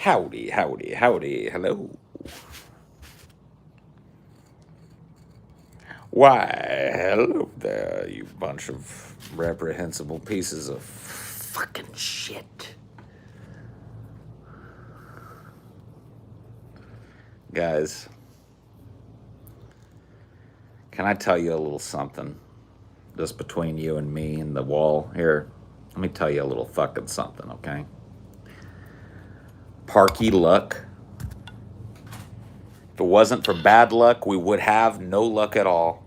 Howdy, howdy, howdy, hello. Why, hello there, you bunch of reprehensible pieces of fucking shit. Guys, can I tell you a little something? Just between you and me and the wall here. Let me tell you a little fucking something, okay? Parky luck. If it wasn't for bad luck, we would have no luck at all.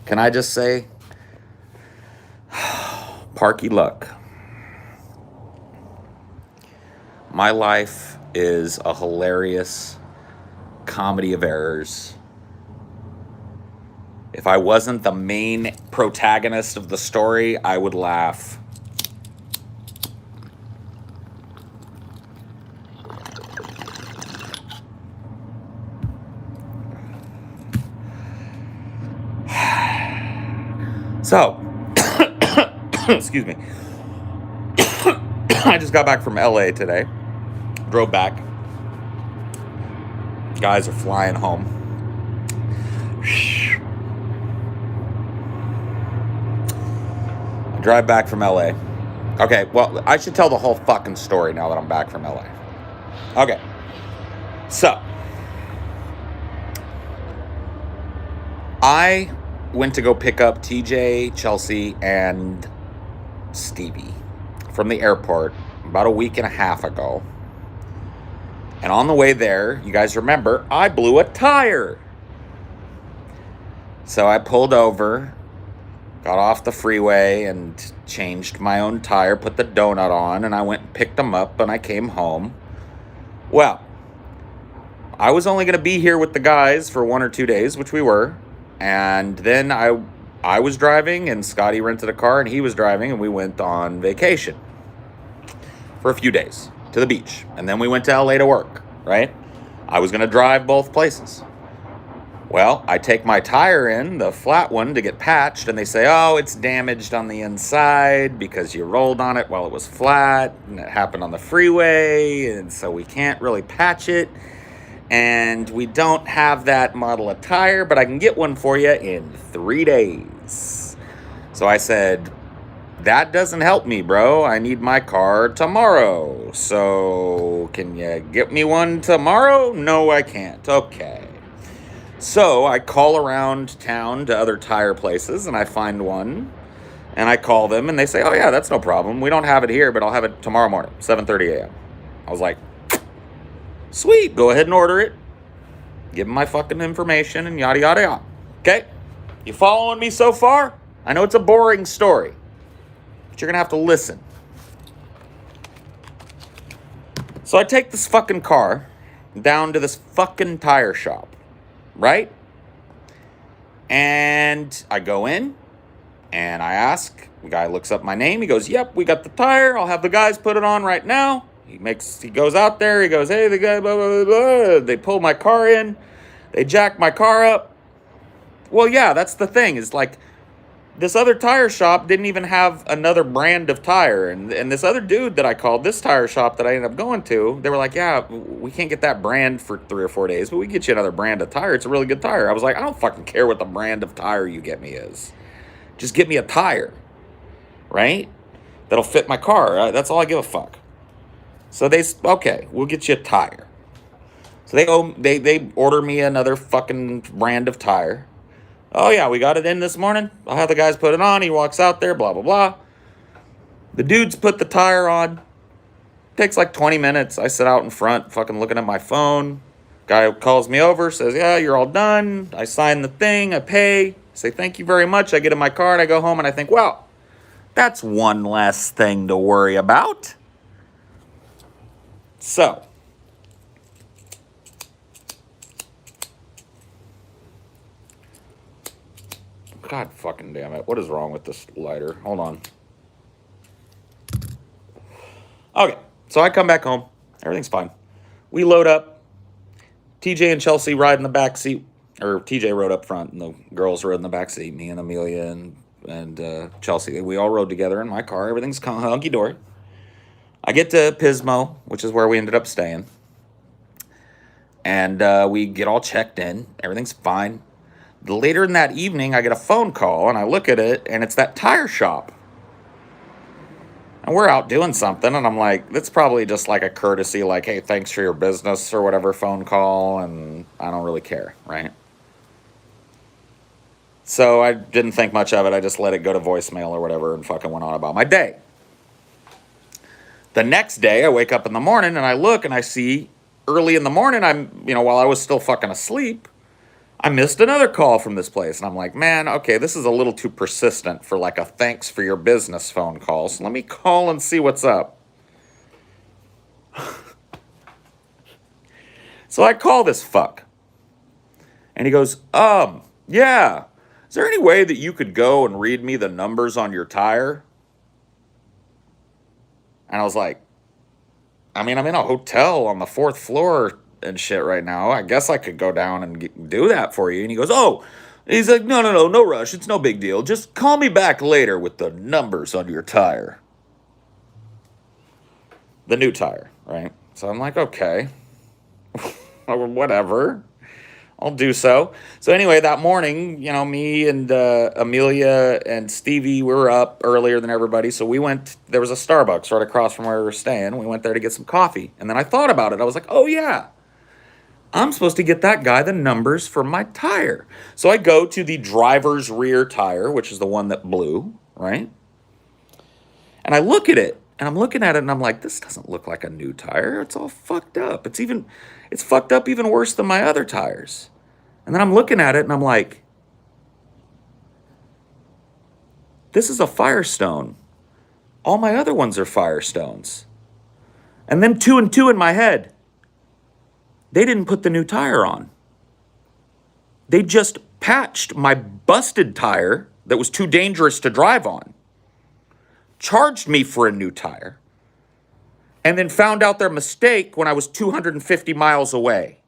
Can I just say, Parky luck. My life is a hilarious comedy of errors. If I wasn't the main protagonist of the story, I would laugh. So, excuse me. I just got back from LA today. Drove back. Guys are flying home. I drive back from LA. Okay, well, I should tell the whole fucking story now that I'm back from LA. Okay. So, I went to go pick up TJ, Chelsea, and Stevie from the airport about a week and a half ago. And on the way there, you guys remember, I blew a tire. So I pulled over, got off the freeway, and changed my own tire, put the donut on, and I went and picked them up, and I came home. Well, I was only going to be here with the guys for 1 or 2 days, which we were. And then I was driving, and Scotty rented a car, and he was driving, and we went on vacation for a few days to the beach. And then we went to LA to work, right? I was going to drive both places. Well, I take my tire in, the flat one, to get patched, and they say, oh, it's damaged on the inside because you rolled on it while it was flat, and it happened on the freeway, and so we can't really patch it. And we don't have that model of tire, but I can get one for you in 3 days. So I said, that doesn't help me, bro. I need my car tomorrow. So can you get me one tomorrow? No, I can't. Okay. So I call around town to other tire places, and I find one. And I call them, and they say, oh, yeah, that's no problem. We don't have it here, but I'll have it tomorrow morning, 7:30 a.m. I was like, sweet, go ahead and order it. Give them my fucking information and yada, yada, yada. Okay? You following me so far? I know it's a boring story, but you're going to have to listen. So I take this fucking car down to this fucking tire shop, right? And I go in, and I ask. The guy looks up my name. He goes, yep, we got the tire. I'll have the guys put it on right now. He goes out there, he goes, hey, the guy, blah, blah, blah, blah. They pull my car in, they jack my car up. Well, yeah, that's the thing, is like, this other tire shop didn't even have another brand of tire, and this other dude that I called, this tire shop that I ended up going to, they were like, yeah, we can't get that brand for 3 or 4 days, but we can get you another brand of tire. It's a really good tire. I was like, I don't fucking care what the brand of tire you get me is. Just get me a tire, right? That'll fit my car. That's all I give a fuck. So okay, we'll get you a tire. So they order me another fucking brand of tire. Oh yeah, we got it in this morning. I'll have the guys put it on. He walks out there, blah, blah, blah. The dudes put the tire on. Takes like 20 minutes. I sit out in front, fucking looking at my phone. Guy calls me over, says, yeah, you're all done. I sign the thing, I pay. Say, thank you very much. I get in my car and I go home and I think, well, that's one less thing to worry about. So, God fucking damn it. What is wrong with this lighter? Hold on. Okay, so I come back home. Everything's fine. We load up. TJ and Chelsea ride in the back seat. Or TJ rode up front, and the girls rode in the back seat. Me and Amelia and Chelsea. We all rode together in my car. Everything's hunky-dory. I get to Pismo, which is where we ended up staying. And we get all checked in. Everything's fine. Later in that evening, I get a phone call, and I look at it, and it's that tire shop. And we're out doing something, and I'm like, that's probably just like a courtesy, like, hey, thanks for your business or whatever phone call, and I don't really care, right? So I didn't think much of it. I just let it go to voicemail or whatever and fucking went on about my day. The next day, I wake up in the morning, and I look, and I see early in the morning, while I was still fucking asleep, I missed another call from this place. And I'm like, man, okay, this is a little too persistent for like a thanks for your business phone call. So let me call and see what's up. So I call this fuck. And he goes, yeah. Is there any way that you could go and read me the numbers on your tire? And I was like, I'm in a hotel on the 4th floor and shit right now. I guess I could go down and do that for you. And he goes, oh, he's like, no rush. It's no big deal. Just call me back later with the numbers on your tire. The new tire, right? So I'm like, okay, whatever. I'll do so. So anyway, that morning, me and Amelia and Stevie, we were up earlier than everybody. So we went, there was a Starbucks right across from where we were staying. We went there to get some coffee. And then I thought about it. I was like, oh yeah, I'm supposed to get that guy the numbers for my tire. So I go to the driver's rear tire, which is the one that blew, right? And I look at it, and I'm looking at it, and I'm like, this doesn't look like a new tire. It's all fucked up. It's fucked up even worse than my other tires. And then I'm looking at it, and I'm like, this is a Firestone. All my other ones are Firestones. And then 2 and 2 in my head, they didn't put the new tire on. They just patched my busted tire that was too dangerous to drive on, charged me for a new tire, and then found out their mistake when I was 250 miles away.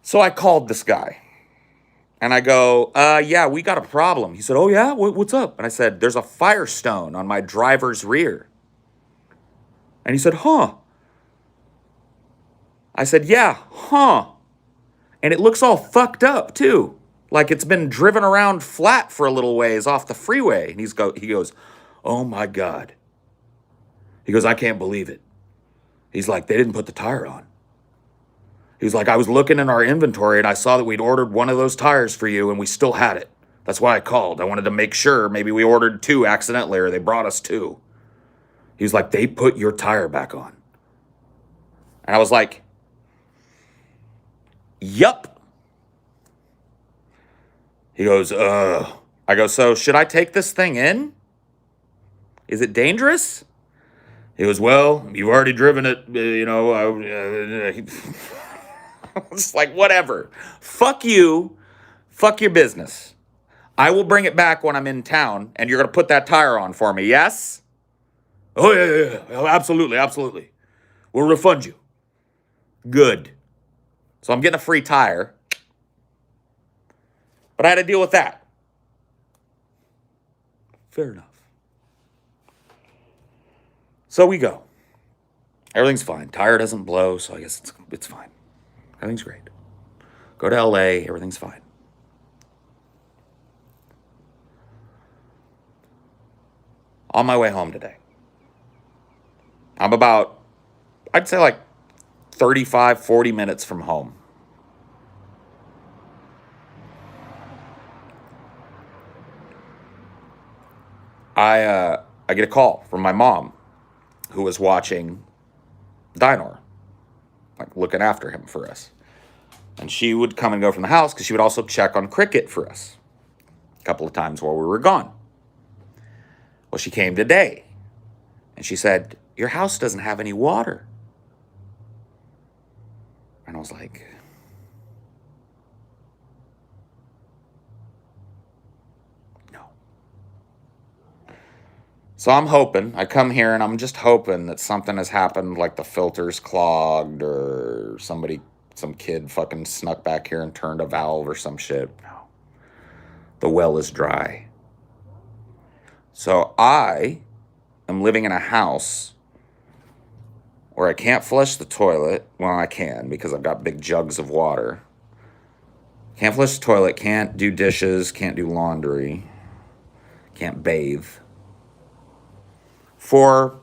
So I called this guy, and I go, yeah, we got a problem. He said, oh yeah, what's up? And I said, there's a Firestone on my driver's rear. And he said, huh? I said, yeah, huh? And it looks all fucked up too. Like it's been driven around flat for a little ways off the freeway. And he goes, oh my God. He goes, I can't believe it. He's like, they didn't put the tire on. He's like, I was looking in our inventory and I saw that we'd ordered one of those tires for you and we still had it. That's why I called. I wanted to make sure maybe we ordered 2 accidentally or they brought us 2. He's like, they put your tire back on. And I was like, yup. He goes, I go, so should I take this thing in? Is it dangerous? He goes, well, you've already driven it, It's like, whatever. Fuck you. Fuck your business. I will bring it back when I'm in town, and you're going to put that tire on for me, yes? Oh, yeah. Absolutely. We'll refund you. Good. So I'm getting a free tire. But I had to deal with that. Fair enough. So we go. Everything's fine. Tire doesn't blow, so I guess it's fine. Everything's great. Go to LA, everything's fine. On my way home today, I'm about, I'd say like 35, 40 minutes from home. I get a call from my mom, who was watching Dinor, like looking after him for us. And she would come and go from the house because she would also check on Cricket for us a couple of times while we were gone. Well, she came today and she said, your house doesn't have any water. And I was like, no. So I'm hoping, I come here and I'm just hoping that something has happened, like the filter's clogged or some kid fucking snuck back here and turned a valve or some shit. No. The well is dry. So I am living in a house where I can't flush the toilet. Well, I can because I've got big jugs of water. Can't flush the toilet, can't do dishes, can't do laundry, can't bathe. For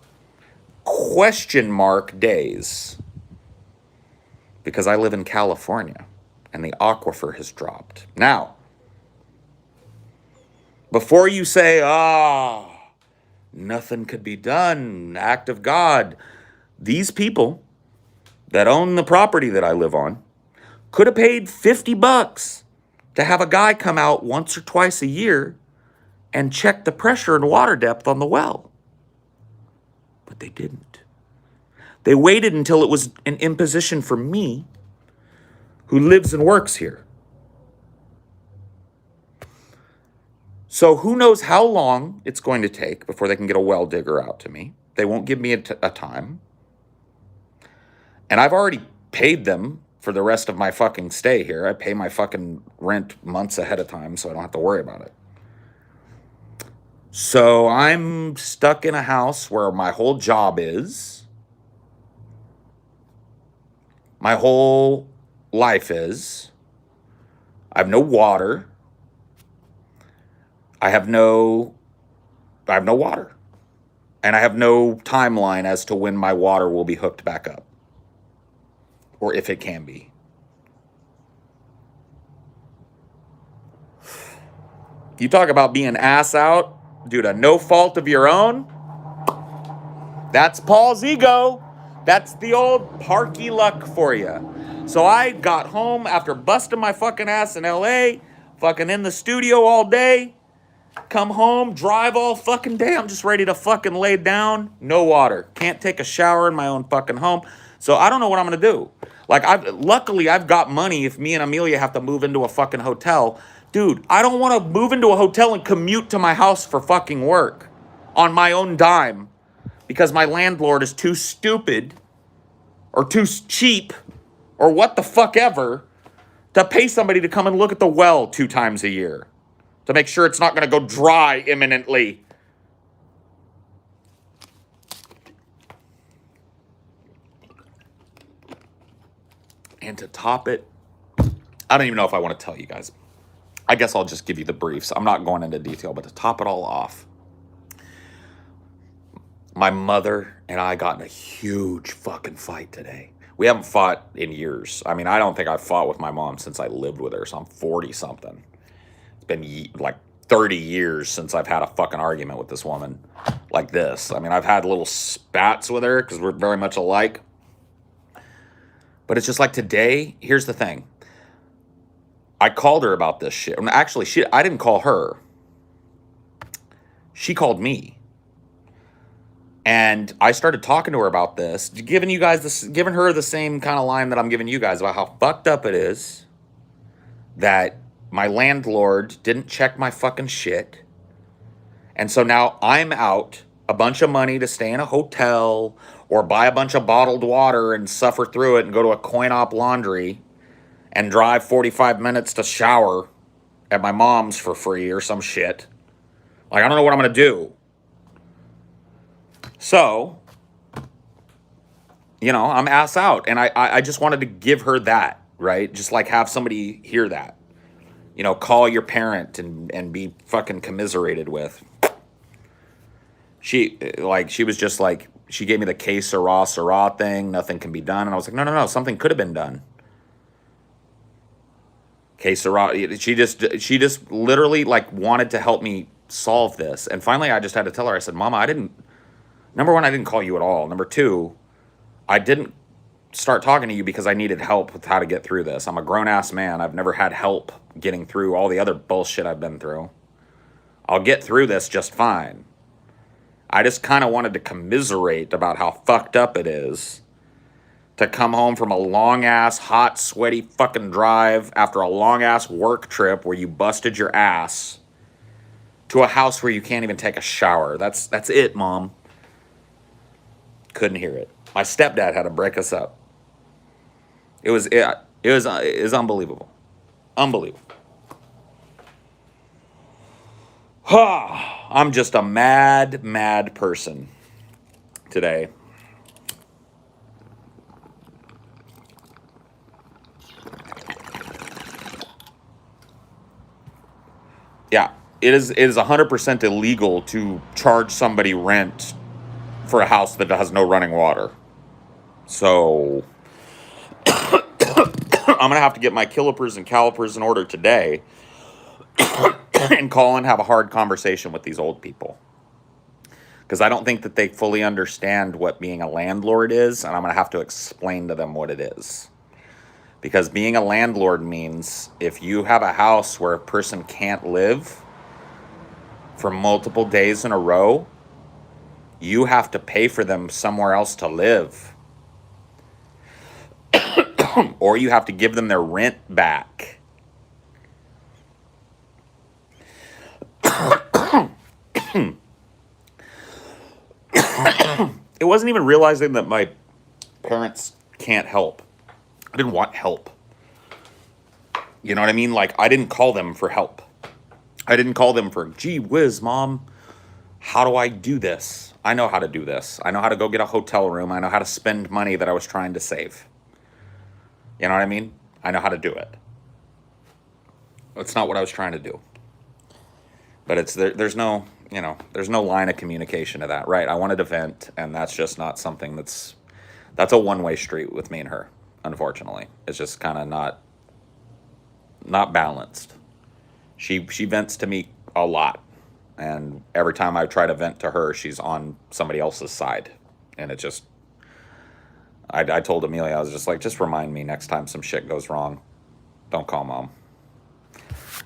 question mark days. Because I live in California and the aquifer has dropped. Now, before you say, nothing could be done, act of God, these people that own the property that I live on could have paid $50 to have a guy come out once or twice a year and check the pressure and water depth on the well. But they didn't. They waited until it was an imposition for me, who lives and works here. So who knows how long it's going to take before they can get a well digger out to me. They won't give me a time. And I've already paid them for the rest of my fucking stay here. I pay my fucking rent months ahead of time, so I don't have to worry about it. So I'm stuck in a house where my whole job is, my whole life is. I have no water. I have no water. And I have no timeline as to when my water will be hooked back up. Or if it can be. You talk about being ass out due to no fault of your own. That's Paul's ego. That's the old parky luck for you. So I got home after busting my fucking ass in LA, fucking in the studio all day, come home, drive all fucking day. I'm just ready to fucking lay down. No water. Can't take a shower in my own fucking home. So I don't know what I'm going to do. Like, luckily I've got money if me and Amelia have to move into a fucking hotel. Dude, I don't want to move into a hotel and commute to my house for fucking work on my own dime because my landlord is too stupid or too cheap or what the fuck ever to pay somebody to come and look at the well 2 times a year to make sure it's not going to go dry imminently. And to top it, I don't even know if I want to tell you guys. I guess I'll just give you the briefs. I'm not going into detail, but to top it all off, my mother and I got in a huge fucking fight today. We haven't fought in years. I mean, I don't think I've fought with my mom since I lived with her, so I'm 40-something. It's been like 30 years since I've had a fucking argument with this woman like this. I mean, I've had little spats with her because we're very much alike. But it's just like today, here's the thing. I called her about this shit. Actually, I didn't call her. She called me. And I started talking to her about this, giving her the same kind of line that I'm giving you guys about how fucked up it is that my landlord didn't check my fucking shit. And so now I'm out a bunch of money to stay in a hotel or buy a bunch of bottled water and suffer through it and go to a coin-op laundry and drive 45 minutes to shower at my mom's for free or some shit. Like, I don't know what I'm going to do. So, I'm ass out. And I just wanted to give her that, right? Just like have somebody hear that. Call your parent and be fucking commiserated with. She was just like, she gave me the que sera thing. Nothing can be done. And I was like, no. Something could have been done. Que sera. She just literally wanted to help me solve this. And finally, I just had to tell her, I said, Mama, number one, I didn't call you at all. Number two, I didn't start talking to you because I needed help with how to get through this. I'm a grown-ass man. I've never had help getting through all the other bullshit I've been through. I'll get through this just fine. I just kind of wanted to commiserate about how fucked up it is to come home from a long-ass, hot, sweaty fucking drive after a long-ass work trip where you busted your ass to a house where you can't even take a shower. That's it, Mom. Couldn't hear it. My stepdad had to break us up. It was unbelievable. Unbelievable. I'm just a mad, mad person today. Yeah, it is 100% illegal to charge somebody rent for a house that has no running water. So I'm gonna have to get my calipers and calipers in order today and call and have a hard conversation with these old people, because I don't think that they fully understand what being a landlord is, and I'm gonna have to explain to them what it is. Because being a landlord means if you have a house where a person can't live for multiple days in a row, you have to pay for them somewhere else to live. Or you have to give them their rent back. It wasn't even realizing that my parents can't help. I didn't want help. You know what I mean? Like, I didn't call them for help. I didn't call them for, gee whiz, Mom, how do I do this? I know how to do this. I know how to go get a hotel room. I know how to spend money that I was trying to save. You know what I mean? I know how to do it. It's not what I was trying to do. But it's there's no, there's no line of communication to that, right? I wanted to vent, and that's just not something that's a one-way street with me and her, unfortunately. It's just kind of not balanced. She vents to me a lot, and every time I try to vent to her, she's on somebody else's side. And it just, I told Amelia, I was just like, just remind me next time some shit goes wrong, don't call Mom.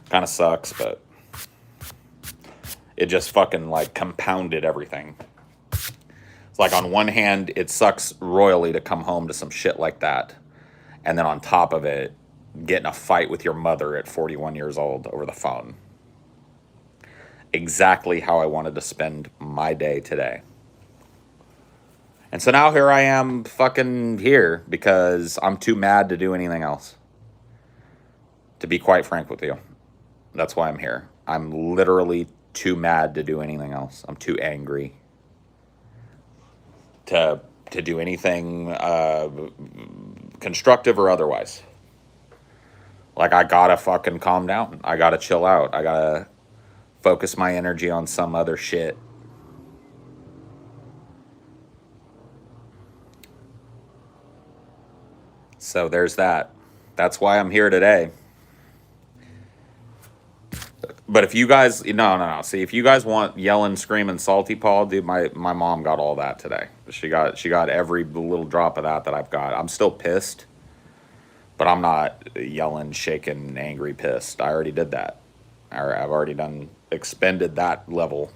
Kind of sucks, but it just fucking like compounded everything. It's like, on one hand, it sucks royally to come home to some shit like that, and then on top of it, get in a fight with your mother at 41 years old over the phone. Exactly how I wanted to spend my day today. And so now here I am fucking here because I'm too mad to do anything else. To be quite frank with you. That's why I'm here. I'm literally too mad to do anything else. I'm too angry to do anything constructive or otherwise. Like, I gotta fucking calm down. I gotta chill out. I gotta focus my energy on some other shit. So there's that. That's why I'm here today. But if you guys, no. See, if you guys want yelling, screaming, salty Paul, dude, my mom got all that today. She got every little drop of that I've got. I'm still pissed, but I'm not yelling, shaking, angry, pissed. I already did that. I've already expended that level.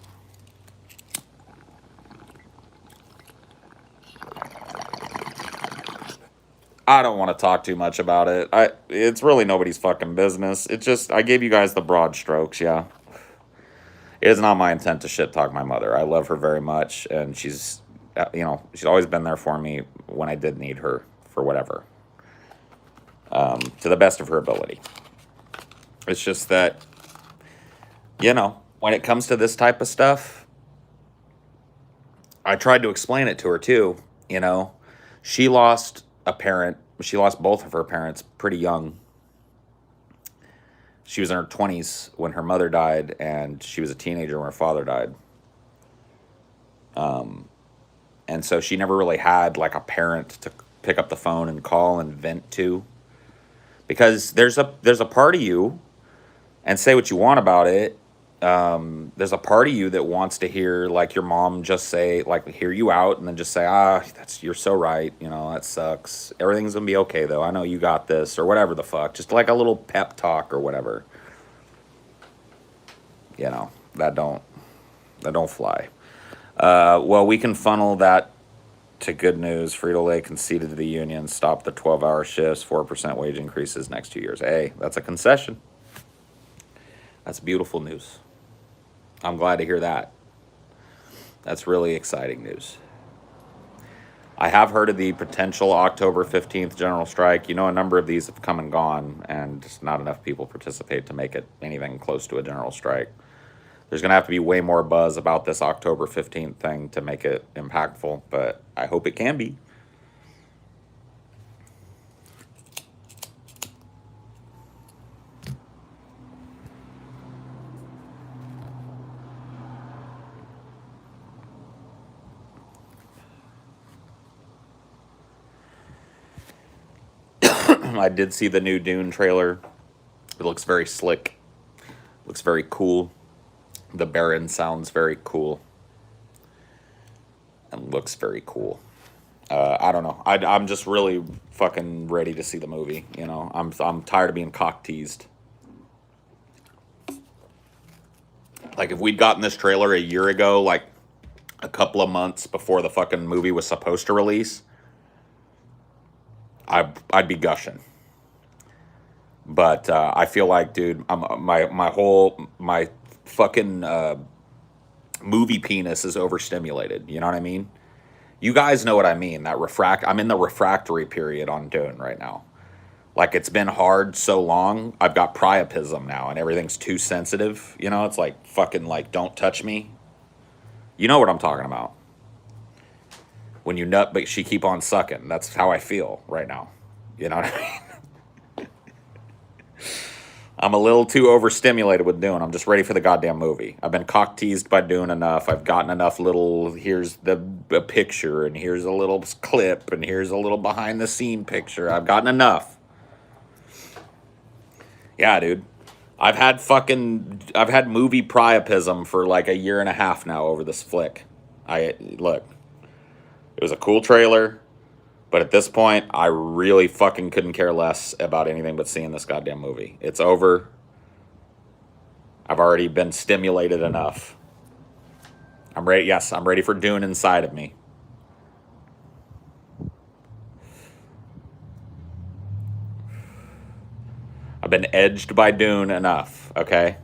I don't want to talk too much about it. It's really nobody's fucking business. It's just, I gave you guys the broad strokes, yeah. It is not my intent to shit talk my mother. I love her very much, and she's always been there for me when I did need her for whatever, to the best of her ability. It's just that, when it comes to this type of stuff, I tried to explain it to her too. She lost a parent. She lost both of her parents pretty young. She was in her 20s when her mother died, and she was a teenager when her father died. And so she never really had like a parent to pick up the phone and call and vent to. Because there's a part of you, and say what you want about it, there's a part of you that wants to hear like your mom just say, like, hear you out, and then just say, you're so right, that sucks, everything's gonna be okay though, I know you got this, or whatever the fuck, just like a little pep talk or whatever. That don't fly. Well, we can funnel that to good news. Frito-Lay conceded to the union, stopped the 12-hour shifts, 4% wage increases next 2 years. Hey, that's a concession. That's beautiful news. I'm glad to hear that. That's really exciting news. I have heard of the potential October 15th general strike. A number of these have come and gone, and just not enough people participate to make it anything close to a general strike. There's going to have to be way more buzz about this October 15th thing to make it impactful, but I hope it can be. I did see the new Dune trailer. It looks very slick. Looks very cool. The Baron sounds very cool. And looks very cool. I don't know. I'm just really fucking ready to see the movie. You know, I'm tired of being cock teased. Like if we'd gotten this trailer a year ago, like a couple of months before the fucking movie was supposed to release, I'd be gushing. But I feel like, dude, my fucking movie penis is overstimulated. You know what I mean? You guys know what I mean. I'm in the refractory period on Dune right now. Like it's been hard so long. I've got priapism now, and everything's too sensitive. You know, it's like fucking like don't touch me. You know what I'm talking about. When you nut, but she keep on sucking. That's how I feel right now. You know what I mean? I'm a little too overstimulated with Dune. I'm just ready for the goddamn movie. I've been cock teased by Dune enough. I've gotten enough little, here's a picture, and here's a little clip, and here's a little behind the scene picture. I've gotten enough. Yeah, dude. I've had movie priapism for like a year and a half now over this flick. Look, it was a cool trailer, but at this point, I really fucking couldn't care less about anything but seeing this goddamn movie. It's over. I've already been stimulated enough. I'm ready. Yes, I'm ready for Dune inside of me. I've been edged by Dune enough, okay?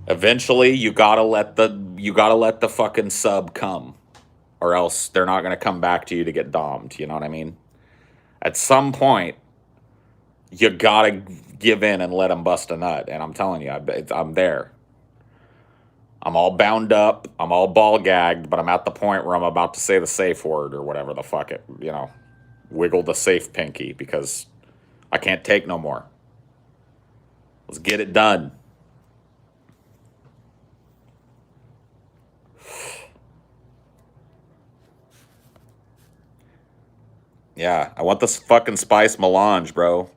Eventually, you gotta let the fucking sub come, or else they're not gonna come back to you to get dommed. You know what I mean? At some point, you gotta give in and let them bust a nut. And I'm telling you, I'm there. I'm all bound up. I'm all ball gagged, but I'm at the point where I'm about to say the safe word or whatever the fuck it, wiggle the safe pinky because I can't take no more. Let's get it done. Yeah, I want this fucking spice melange, bro.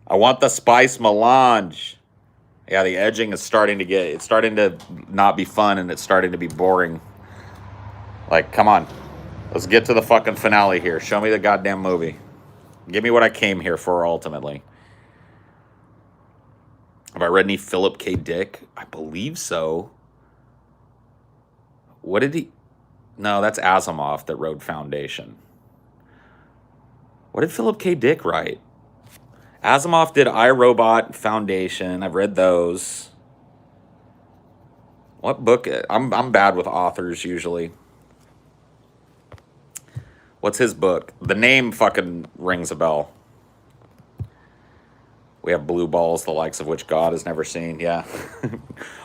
I want the spice melange. Yeah, the edging is starting to not be fun, and it's starting to be boring. Like, come on. Let's get to the fucking finale here. Show me the goddamn movie. Give me what I came here for, ultimately. Have I read any Philip K. Dick? I believe so. What did he... No, that's Asimov that wrote Foundation. What did Philip K. Dick write? Asimov did I, Robot, Foundation. I've read those. What book? I'm bad with authors usually. What's his book? The name fucking rings a bell. We have blue balls, the likes of which God has never seen. Yeah.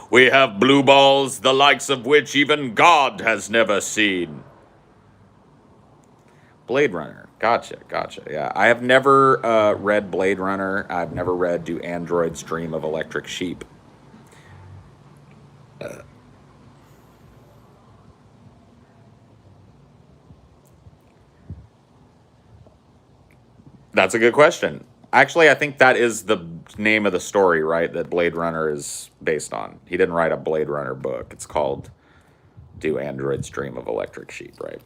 We have blue balls, the likes of which even God has never seen. Blade Runner. Gotcha. Yeah. I have never read Blade Runner. I've never read Do Androids Dream of Electric Sheep. That's a good question. Actually, I think that is the name of the story, right? That Blade Runner is based on. He didn't write a Blade Runner book. It's called Do Androids Dream of Electric Sheep, right?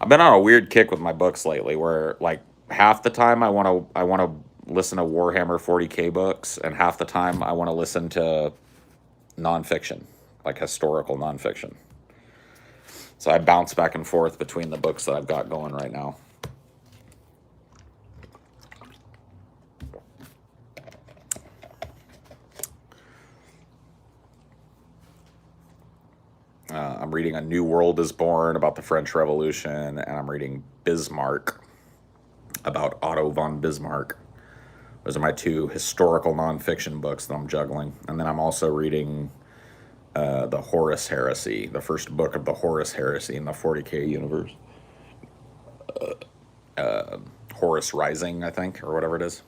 I've been on a weird kick with my books lately where like half the time I want to listen to Warhammer 40K books, and half the time I want to listen to nonfiction, like historical nonfiction. So I bounce back and forth between the books that I've got going right now. I'm reading A New World is Born about the French Revolution, and I'm reading Bismarck about Otto von Bismarck. Those are my two historical nonfiction books that I'm juggling. And then I'm also reading the Horus Heresy, the first book of the Horus Heresy in the 40K universe. Horus Rising, I think, or whatever it is.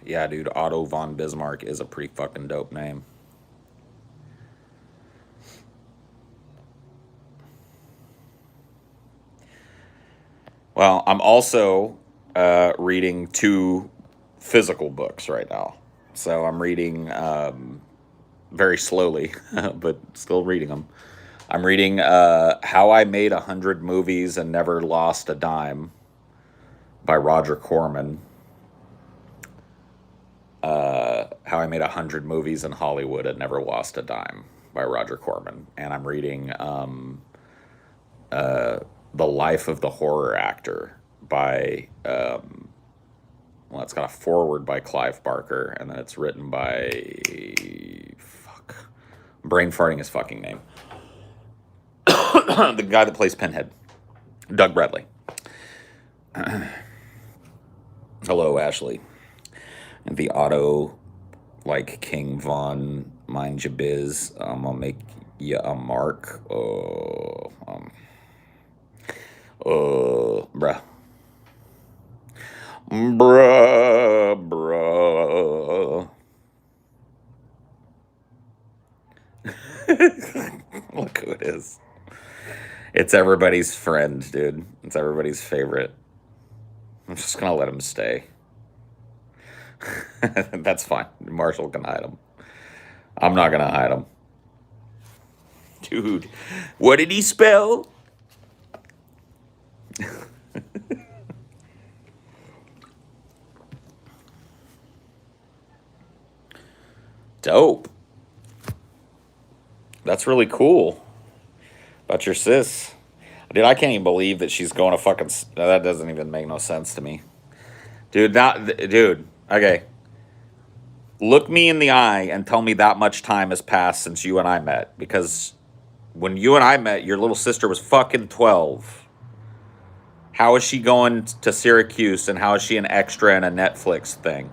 Yeah, dude, Otto von Bismarck is a pretty fucking dope name. Well, I'm also reading two physical books right now. So I'm reading very slowly, but still reading them. I'm reading How I Made 100 Movies and Never Lost a Dime by Roger Corman. How I Made 100 Movies in Hollywood and Never Lost a Dime by Roger Corman. And I'm reading The Life of the Horror Actor by, well, it's got a foreword by Clive Barker, and then it's written by, I'm brain farting his fucking name. The guy that plays Pinhead, Doug Bradley. Hello, Ashley. And the Otto, like King Von, mind ya biz, I'm gonna make you a mark. Bruh. Bruh. Look who it is. It's everybody's friend, dude. It's everybody's favorite. I'm just gonna let him stay. That's fine. Marshall can hide him. I'm not gonna hide him. Dude, what did he spell? Dope. That's really cool. About your sis. Dude, I can't even believe that she's going to fucking... That doesn't even make no sense to me. Dude, dude, okay. Look me in the eye and tell me that much time has passed since you and I met. Because when you and I met, your little sister was fucking 12. How is she going to Syracuse, and how is she an extra in a Netflix thing?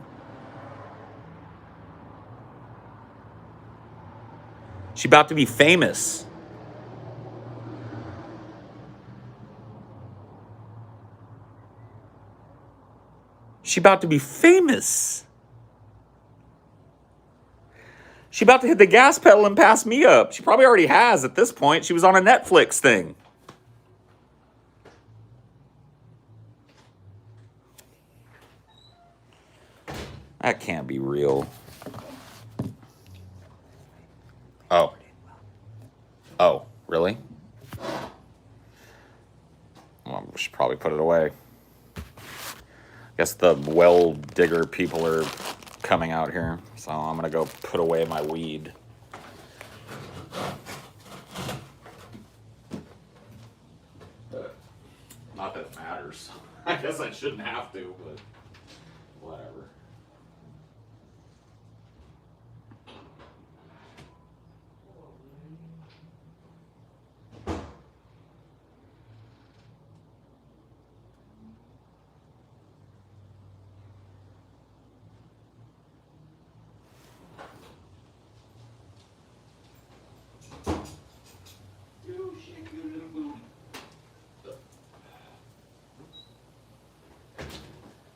She about to be famous. She about to be famous. She about to hit the gas pedal and pass me up. She probably already has at this point. She was on a Netflix thing. That can't be real. Oh. Oh, really? Well, we should probably put it away. Guess the well digger people are coming out here, so I'm gonna go put away my weed. Not that it matters. I guess I shouldn't have to, but whatever.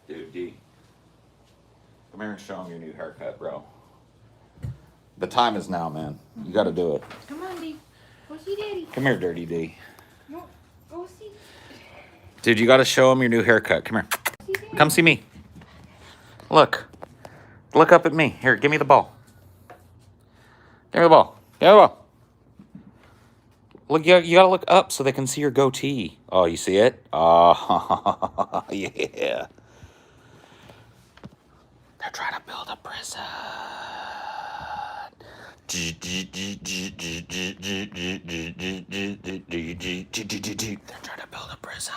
Dude, D. Come here and show him your new haircut, bro. The time is now, man. You gotta do it. Come on, D. Go see Daddy. Come here, Dirty D. No, go see. Dude, you gotta show him your new haircut. Come here. Come see me. Look. Look up at me. Here, give me the ball. Give me the ball. Give me the ball. Look, you gotta look up so they can see your goatee. Oh, you see it? Oh, yeah. They're trying to build a prison. They're trying to build a prison.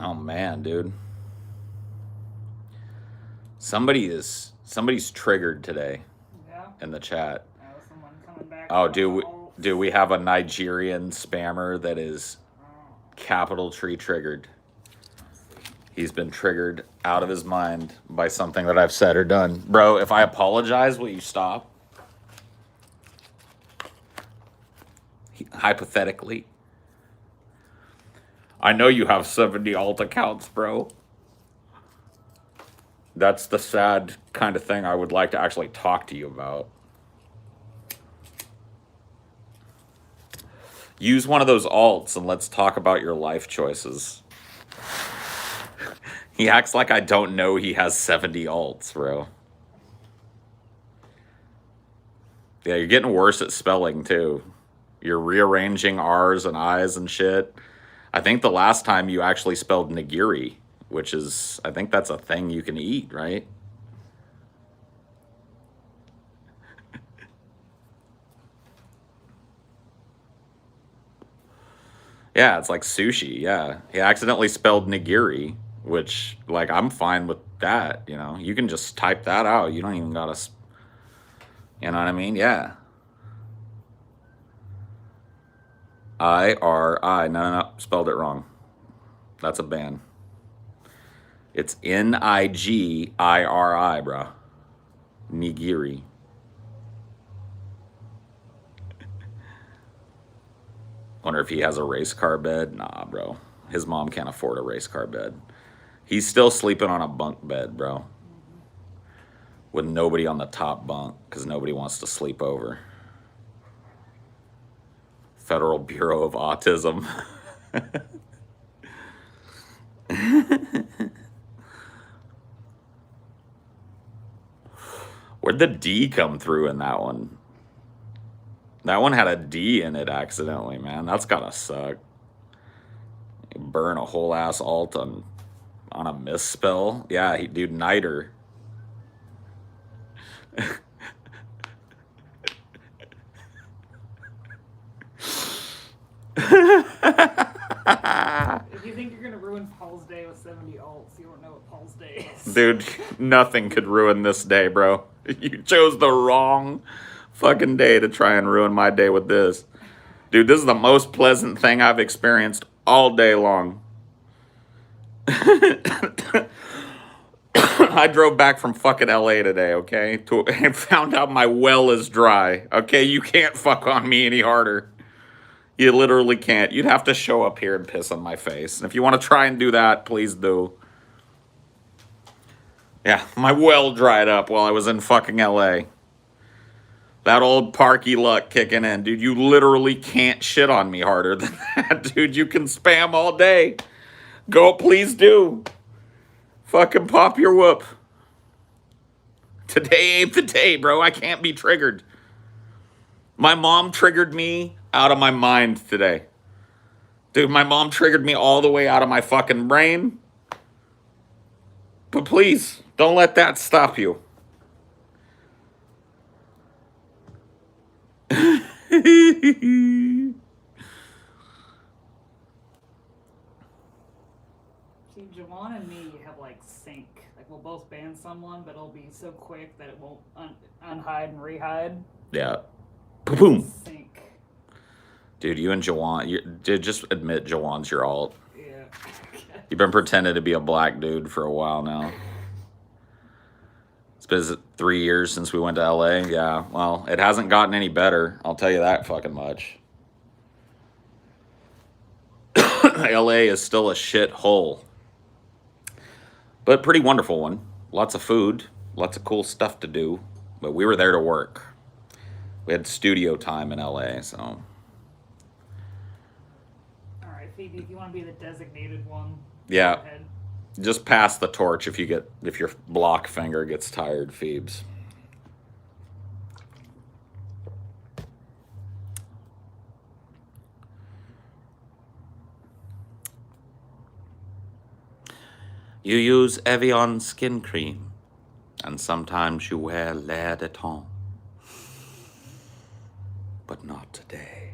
Oh man, dude. Somebody's triggered today Yeah. in the chat. Someone coming back. Oh, do we have a Nigerian spammer that is capital tree triggered? He's been triggered out of his mind by something that I've said or done. Bro, if I apologize, will you stop? Hypothetically. I know you have 70 alt accounts, bro. That's the sad kind of thing I would like to actually talk to you about. Use one of those alts and let's talk about your life choices. He acts like I don't know he has 70 alts, bro. Yeah, you're getting worse at spelling, too. You're rearranging R's and I's and shit. I think the last time you actually spelled nigiri, which is, I think that's a thing you can eat, right? Yeah, it's like sushi, yeah. He accidentally spelled nigiri, which, like, I'm fine with that, you know? You can just type that out. You don't even gotta, you know what I mean? Yeah. I-R-I. No, spelled it wrong. That's a ban. It's Nigiri, bro. Nigiri. Wonder if he has a race car bed. Nah, bro. His mom can't afford a race car bed. He's still sleeping on a bunk bed, bro. With nobody on the top bunk because nobody wants to sleep over. Federal Bureau of Autism. Where'd the D come through in that one? That one had a D in it accidentally, man. That's gotta suck. You burn a whole ass alt on a misspell. Yeah, dude, Niter. If you think you're gonna ruin Paul's day with 70 alts, you don't know what Paul's day is. Dude, nothing could ruin this day, bro. You chose the wrong fucking day to try and ruin my day with this. Dude, this is the most pleasant thing I've experienced all day long. I drove back from fucking LA today, okay? And found out my well is dry. Okay, you can't fuck on me any harder. You literally can't. You'd have to show up here and piss on my face. And if you want to try and do that, please do. Yeah, my well dried up while I was in fucking LA. That old Parky luck kicking in. Dude, you literally can't shit on me harder than that. Dude, you can spam all day. Go, please do. Fucking pop your whoop. Today ain't the day, bro. I can't be triggered. My mom triggered me out of my mind today. Dude, my mom triggered me all the way out of my fucking brain. But please, don't let that stop you. See, Javon and me have like sync. Like we'll both ban someone, but it'll be so quick that it won't unhide and rehide. Yeah. Boom. Sync. Dude, you and Jawan, dude, just admit Jawan's your alt. Yeah. You've been pretending to be a black dude for a while now. It's been 3 years since we went to LA. Yeah, well, it hasn't gotten any better. I'll tell you that fucking much. LA is still a shit hole. But pretty wonderful one. Lots of food, lots of cool stuff to do. But we were there to work. We had studio time in LA, so. All right, Phoebe, if you want to be the designated one, Yeah. go ahead. Just pass the torch if your block finger gets tired, Phoebes. You use Evian skin cream, and sometimes you wear L'air de Temps. But not today.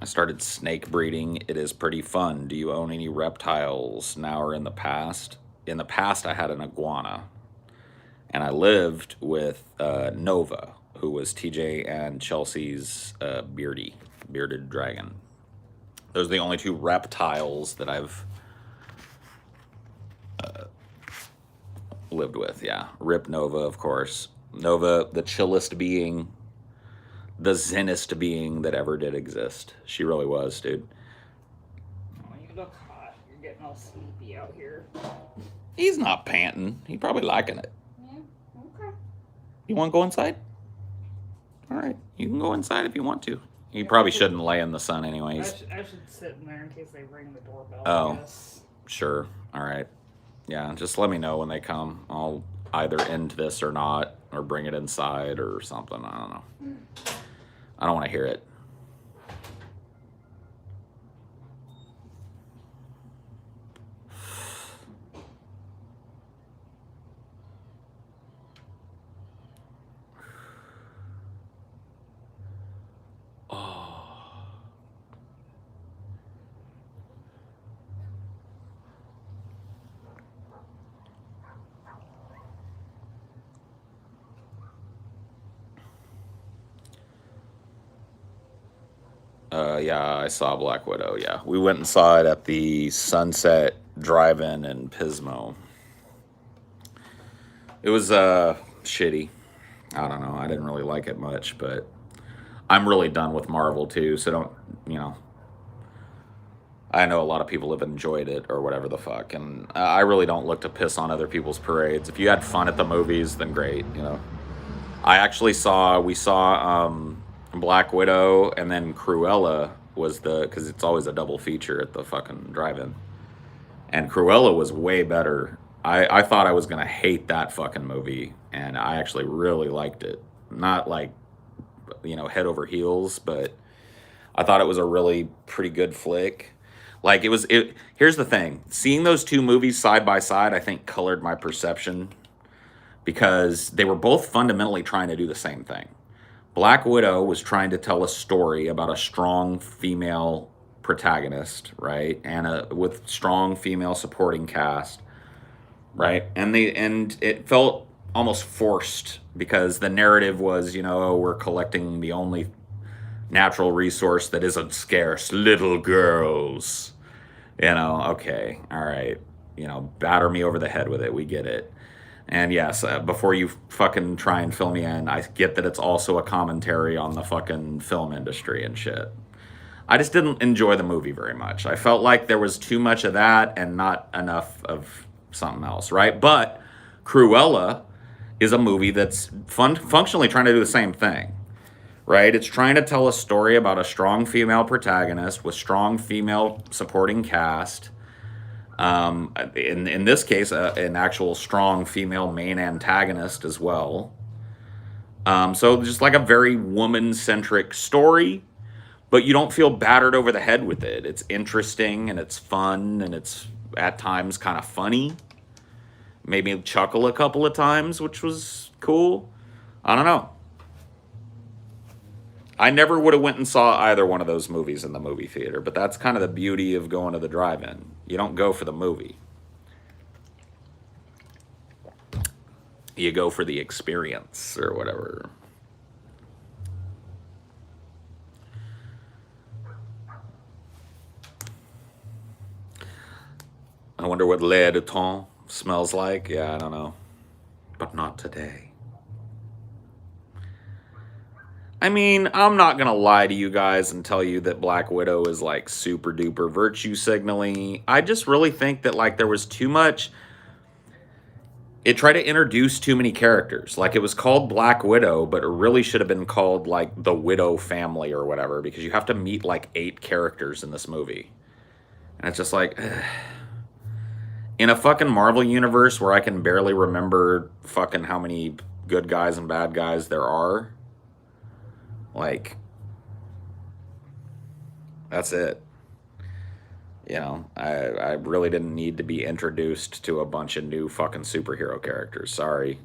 I started snake breeding. It is pretty fun. Do you own any reptiles now or in the past? In the past, I had an iguana. And I lived with Nova, who was TJ and Chelsea's bearded dragon. Those are the only two reptiles that I've lived with, yeah. Rip Nova, of course. Nova, the chillest being, the zenest being that ever did exist. She really was, dude. Oh, you look hot. You're getting all sleepy out here. He's not panting. He's probably liking it. Yeah, okay. You want to go inside? All right, you can go inside if you want to. You probably shouldn't lay in the sun anyways. I should sit in there in case they ring the doorbell. Oh. I guess. Sure. All right. Yeah, just let me know when they come. I'll either end this or not, or bring it inside or something. I don't know. I don't want to hear it. Yeah, I saw Black Widow. Yeah, we went and saw it at the Sunset Drive-In in Pismo. It was shitty. I don't know. I didn't really like it much, but I'm really done with Marvel too. So don't, you know. I know a lot of people have enjoyed it or whatever the fuck, and I really don't look to piss on other people's parades. If you had fun at the movies, then great. You know, we saw Black Widow, and then Cruella was because it's always a double feature at the fucking drive-in. And Cruella was way better. I thought I was gonna hate that fucking movie, and I actually really liked it. Not like, you know, head over heels, but I thought it was a really pretty good flick. Like here's the thing. Seeing those two movies side by side, I think colored my perception because they were both fundamentally trying to do the same thing. Black Widow was trying to tell a story about a strong female protagonist, right? And with strong female supporting cast, right? And it felt almost forced because the narrative was, you know, oh, we're collecting the only natural resource that isn't scarce, little girls. You know, okay, all right. You know, batter me over the head with it. We get it. And yes, before you fucking try and fill me in, I get that it's also a commentary on the fucking film industry and shit. I just didn't enjoy the movie very much. I felt like there was too much of that and not enough of something else, right? But Cruella is a movie that's functionally trying to do the same thing, right? It's trying to tell a story about a strong female protagonist with strong female supporting cast. In this case, an actual strong female main antagonist as well. So just like a very woman-centric story, but you don't feel battered over the head with it. It's interesting and it's fun and it's at times kind of funny. Made me chuckle a couple of times, which was cool. I don't know. I never would have went and saw either one of those movies in the movie theater, but that's kind of the beauty of going to the drive-in. You don't go for the movie. You go for the experience or whatever. I wonder what L'air de Temps smells like. Yeah, I don't know. But not today. I mean, I'm not going to lie to you guys and tell you that Black Widow is like super duper virtue signaling. I just really think that like there was too much. It tried to introduce too many characters. Like it was called Black Widow, but it really should have been called like the Widow family or whatever because you have to meet like 8 characters in this movie. And it's just like, in a fucking Marvel universe where I can barely remember fucking how many good guys and bad guys there are. Like, That's it. You know, I really didn't need to be introduced to a bunch of new fucking superhero characters. Sorry.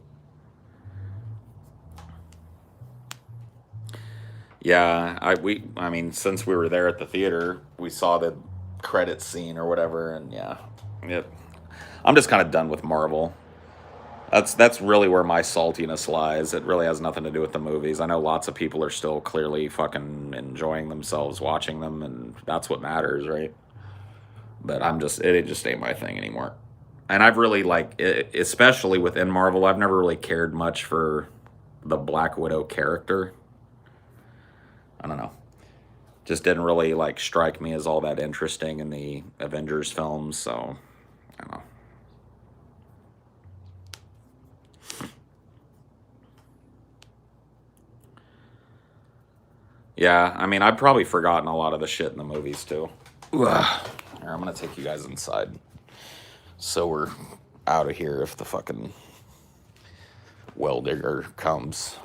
Yeah, I mean, since we were there at the theater, we saw the credits scene or whatever, and yeah, yep. I'm just kind of done with Marvel. That's really where my saltiness lies. It really has nothing to do with the movies. I know lots of people are still clearly fucking enjoying themselves watching them, and that's what matters, right? But it just ain't my thing anymore. And I've really especially within Marvel, I've never really cared much for the Black Widow character. I don't know. Just didn't really like strike me as all that interesting in the Avengers films, so I don't know. Yeah, I mean, I've probably forgotten a lot of the shit in the movies too. Ugh. Here, I'm gonna take you guys inside, so we're out of here if the fucking well digger comes.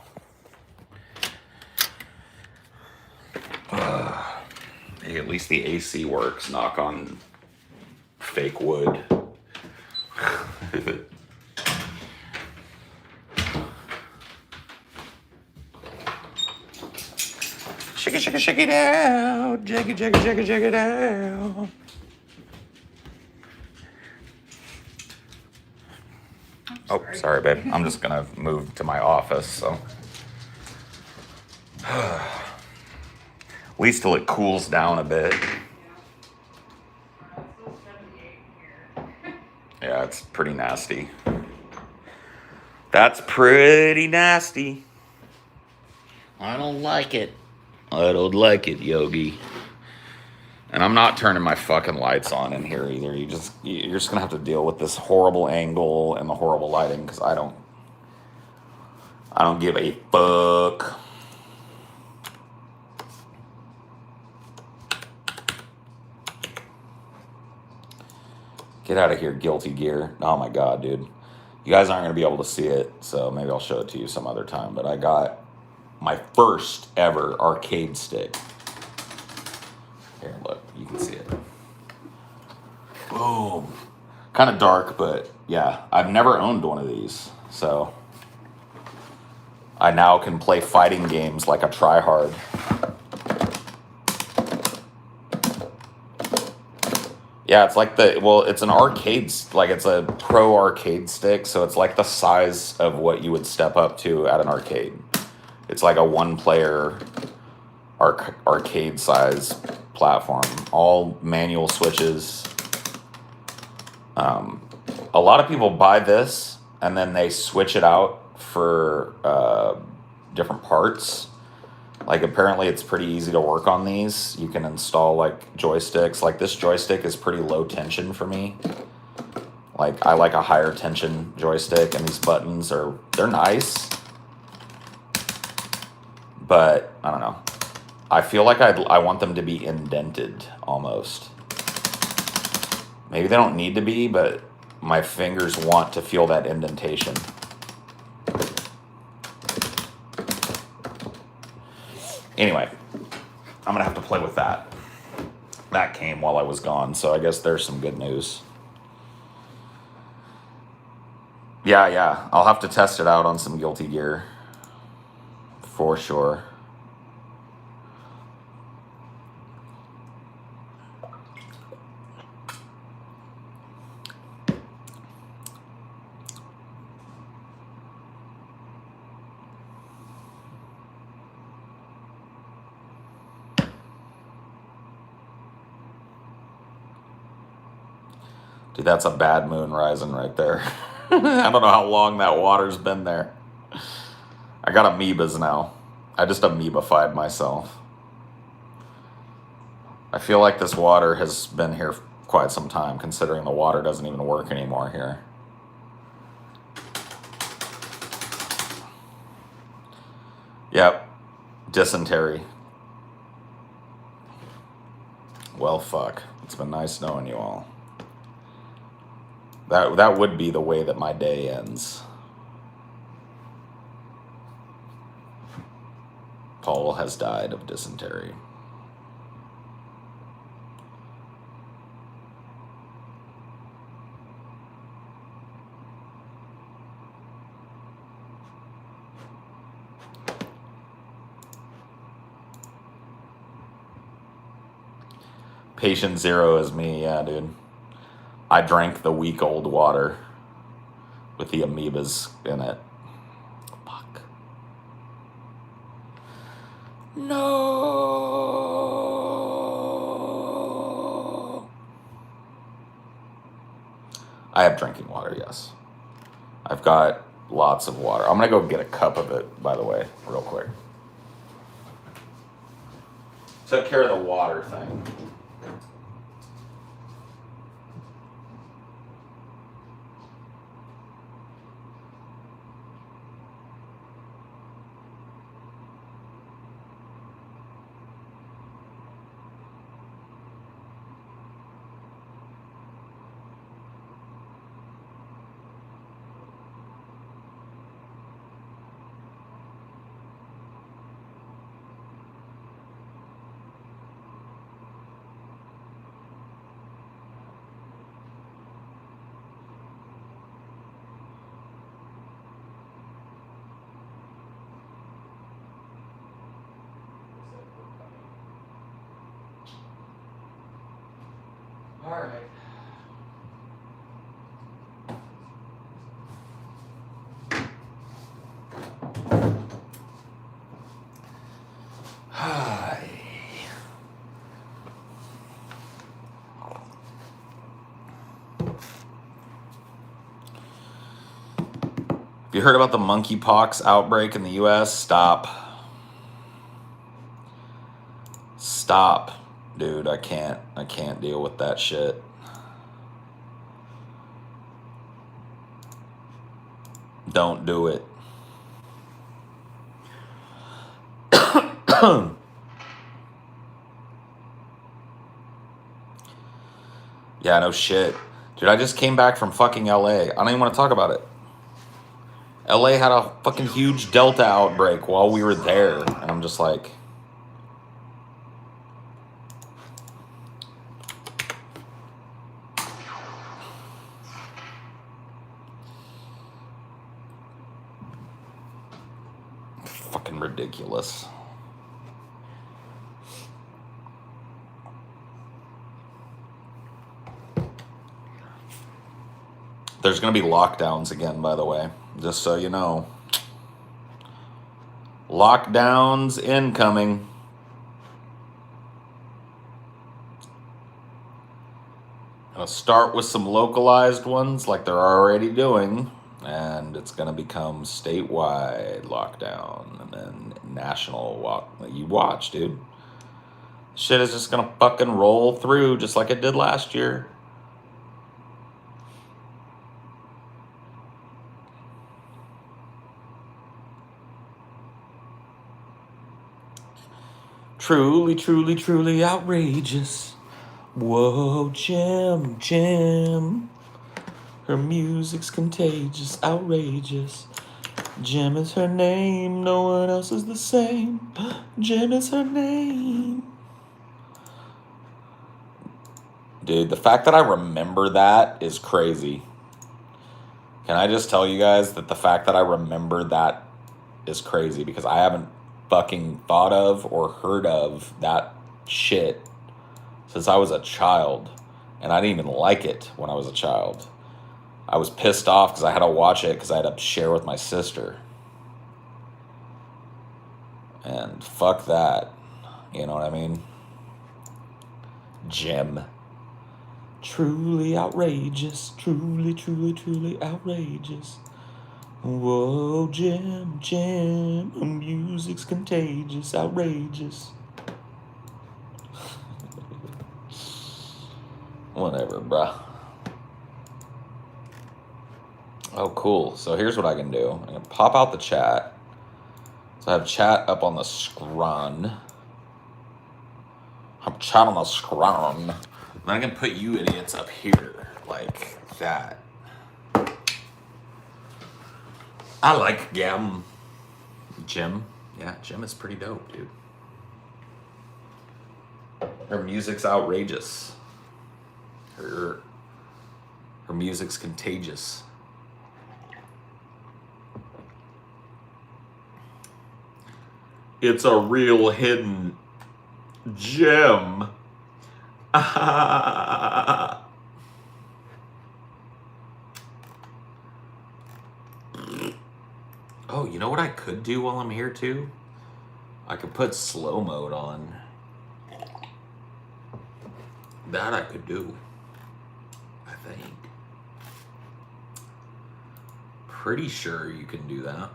Hey, at least the AC works. Knock on fake wood. Shake it, shake it, shake it out. Shake it, shake it, shake it, shake it out. Oh, sorry, babe. I'm just gonna move to my office, so. At least till it cools down a bit. Yeah, it's pretty nasty. That's pretty nasty. I don't like it. I don't like it, Yogi. And I'm not turning my fucking lights on in here either. You're just gonna have to deal with this horrible angle and the horrible lighting because I don't give a fuck. Get out of here, Guilty Gear. Oh my god, dude. You guys aren't gonna be able to see it, so maybe I'll show it to you some other time. But I got my first ever arcade stick. Here, look, you can see it. Boom. Kind of dark, but yeah, I've never owned one of these, so I now can play fighting games like a tryhard. Yeah, it's like it's an arcade, like it's a pro arcade stick, so it's like the size of what you would step up to at an arcade. It's like a one-player arcade size platform, all manual switches. A lot of people buy this and then they switch it out for different parts. Like apparently it's pretty easy to work on these. You can install like joysticks. Like this joystick is pretty low tension for me. Like I like a higher tension joystick, and these buttons they're nice. But I don't know. I feel like I want them to be indented almost. Maybe they don't need to be, but my fingers want to feel that indentation. Anyway, I'm gonna have to play with that. That came while I was gone, so I guess there's some good news. Yeah, I'll have to test it out on some Guilty Gear. For sure. Dude, that's a bad moon rising right there. I don't know how long that water's been there. I got amoebas now. I just amoebified myself. I feel like this water has been here quite some time, considering the water doesn't even work anymore here. Yep. Dysentery. Well, fuck. It's been nice knowing you all. That would be the way that my day ends. Paul has died of dysentery. Patient zero is me, yeah, dude. I drank the week-old water with the amoebas in it. Fuck. No. I have drinking water, yes. I've got lots of water. I'm gonna go get a cup of it, by the way, real quick. Took care of the water thing. All right. Hi. Have you heard about the monkeypox outbreak in the US? Stop. Stop, dude. I can't deal with that shit. Don't do it. Yeah, no shit. Dude, I just came back from fucking LA. I don't even want to talk about it. LA had a fucking huge Delta outbreak while we were there. And I'm just like... fucking ridiculous. There's going to be lockdowns again, by the way, just so you know. Lockdowns incoming. I'll start with some localized ones like they're already doing, and it's going to become statewide lockdown and then national walk. You watch, dude. Shit is just going to fucking roll through just like it did last year. Truly, truly, truly outrageous. Whoa, Jim, Jim. Her music's contagious, outrageous. Jim is her name, no one else is the same. Jim is her name. Dude, the fact that I remember that is crazy. Can I just tell you guys that the fact that I remember that is crazy because I haven't fucking thought of or heard of that shit since I was a child. And I didn't even like it when I was a child. I was pissed off because I had to watch it because I had to share with my sister. And fuck that. You know what I mean? Jim. Truly outrageous. Truly, truly, truly outrageous. Whoa, Jim, Jim. Music's contagious, outrageous. Whatever, bruh. Oh, cool. So here's what I can do. I'm going to pop out the chat. So I have chat up on the screen. I'm chat on the screen. Then I can put you idiots up here like that. I like Jim. Jim? Yeah, Jim is pretty dope, dude. Her music's outrageous. Her music's contagious. It's a real hidden gem. Oh, you know what I could do while I'm here too? I could put slow mode on. That I could do. I think. Pretty sure you can do that.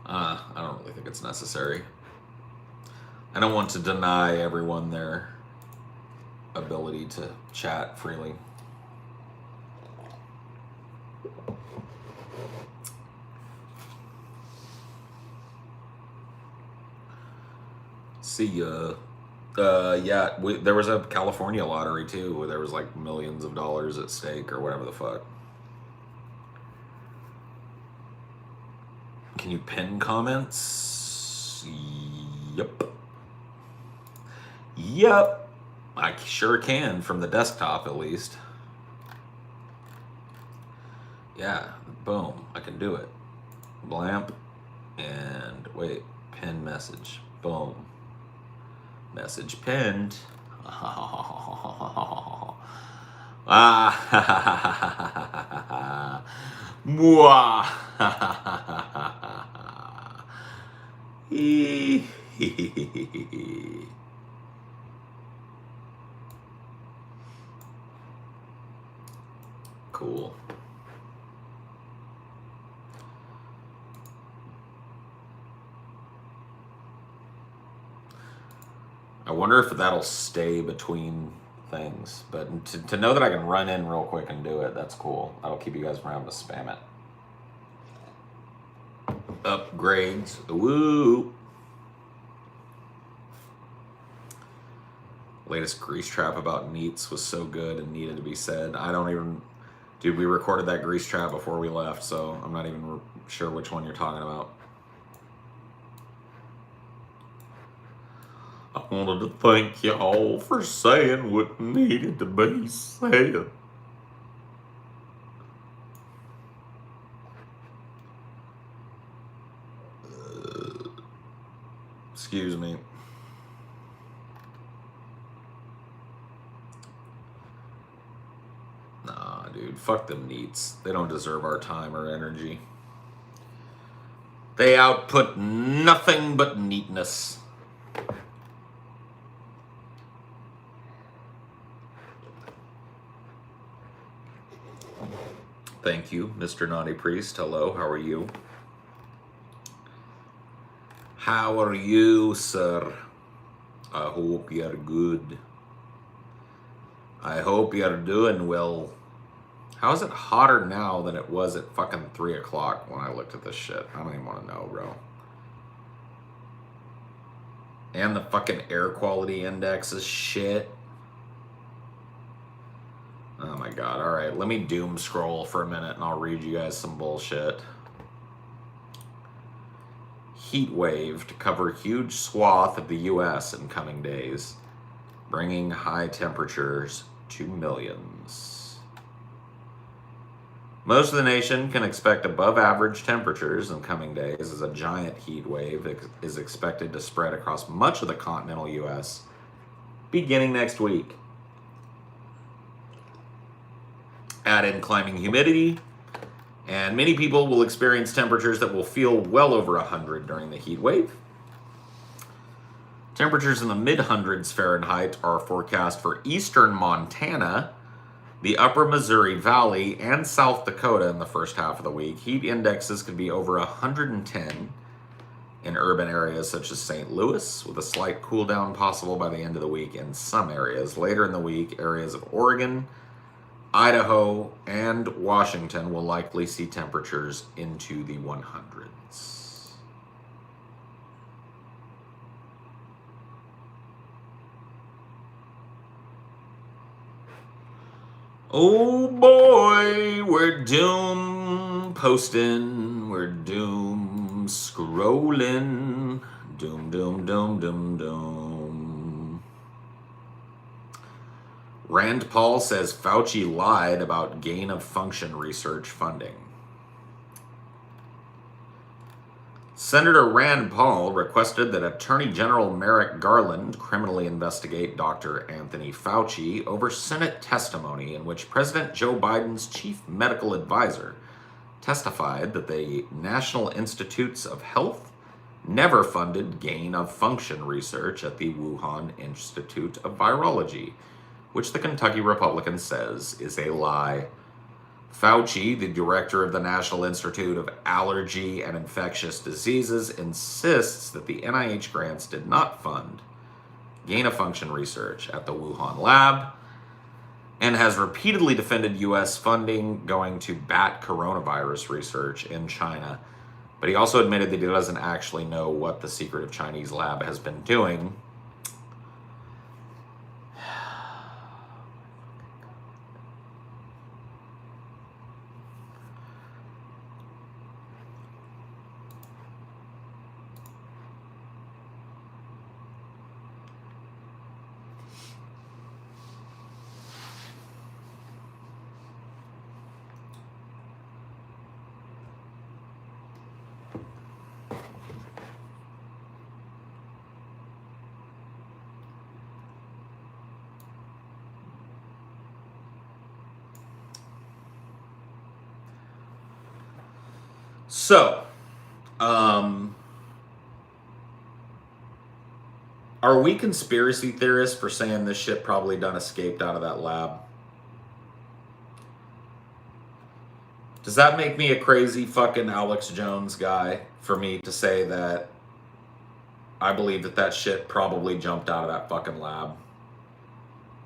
I don't really think it's necessary. I don't want to deny everyone their ability to chat freely. See ya. Yeah, there was a California lottery too, where there was like millions of dollars at stake or whatever the fuck. Can you pin comments? Yep. Yep. I sure can, from the desktop at least. Yeah, boom, I can do it. Blamp, and wait, pin message. Boom. Message pinned. Ah. Mwah. Cool. I wonder if that'll stay between things, but to know that I can run in real quick and do it, that's cool. That'll keep you guys around to spam it. Upgrades. Woo! Latest grease trap about Neats was so good and needed to be said. I don't even... Dude, we recorded that grease trap before we left, so I'm not even sure which one you're talking about. I wanted to thank you all for saying what needed to be said. Excuse me. Nah, dude, fuck them Neats. They don't deserve our time or energy. They output nothing but neatness. Thank you, Mr. Naughty Priest. Hello, how are you? How are you, sir? I hope you're good. I hope you're doing well. How is it hotter now than it was at fucking 3 o'clock when I looked at this shit? I don't even want to know, bro. And the fucking air quality index is shit. Oh my god, alright. Let me doom scroll for a minute and I'll read you guys some bullshit. Heat wave to cover huge swath of the US in coming days, bringing high temperatures to millions. Most of the nation can expect above average temperatures in coming days as a giant heat wave is expected to spread across much of the continental US beginning next week. Add in climbing humidity, and many people will experience temperatures that will feel well over 100 during the heat wave. Temperatures in the mid-hundreds Fahrenheit are forecast for eastern Montana, the upper Missouri Valley, and South Dakota in the first half of the week. Heat indexes could be over 110 in urban areas such as St. Louis, with a slight cool down possible by the end of the week in some areas. Later in the week, areas of Oregon, Idaho, and Washington will likely see temperatures into the 100s. Oh boy, we're doom posting, we're doom scrolling, doom, doom, doom, doom, doom. Rand Paul says Fauci lied about gain-of-function research funding. Senator Rand Paul requested that Attorney General Merrick Garland criminally investigate Dr. Anthony Fauci over Senate testimony in which President Joe Biden's chief medical advisor testified that the National Institutes of Health never funded gain-of-function research at the Wuhan Institute of Virology, which the Kentucky Republican says is a lie. Fauci, the director of the National Institute of Allergy and Infectious Diseases, insists that the NIH grants did not fund gain-of-function research at the Wuhan lab and has repeatedly defended U.S. funding going to bat coronavirus research in China. But he also admitted that he doesn't actually know what the secretive Chinese lab has been doing. So, are we conspiracy theorists for saying this shit probably done escaped out of that lab? Does that make me a crazy fucking Alex Jones guy for me to say that I believe that that shit probably jumped out of that fucking lab?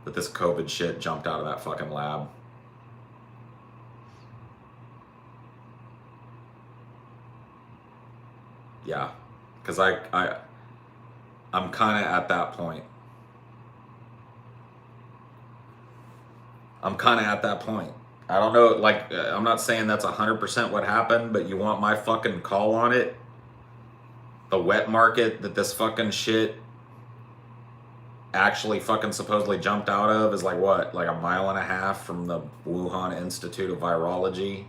That this COVID shit jumped out of that fucking lab? Yeah, because I'm kind of at that point. I'm kind of at that point. I don't know, like, I'm not saying that's 100% what happened, but you want my fucking call on it? The wet market that this fucking shit actually fucking supposedly jumped out of is like what? Like a mile and a half from the Wuhan Institute of Virology?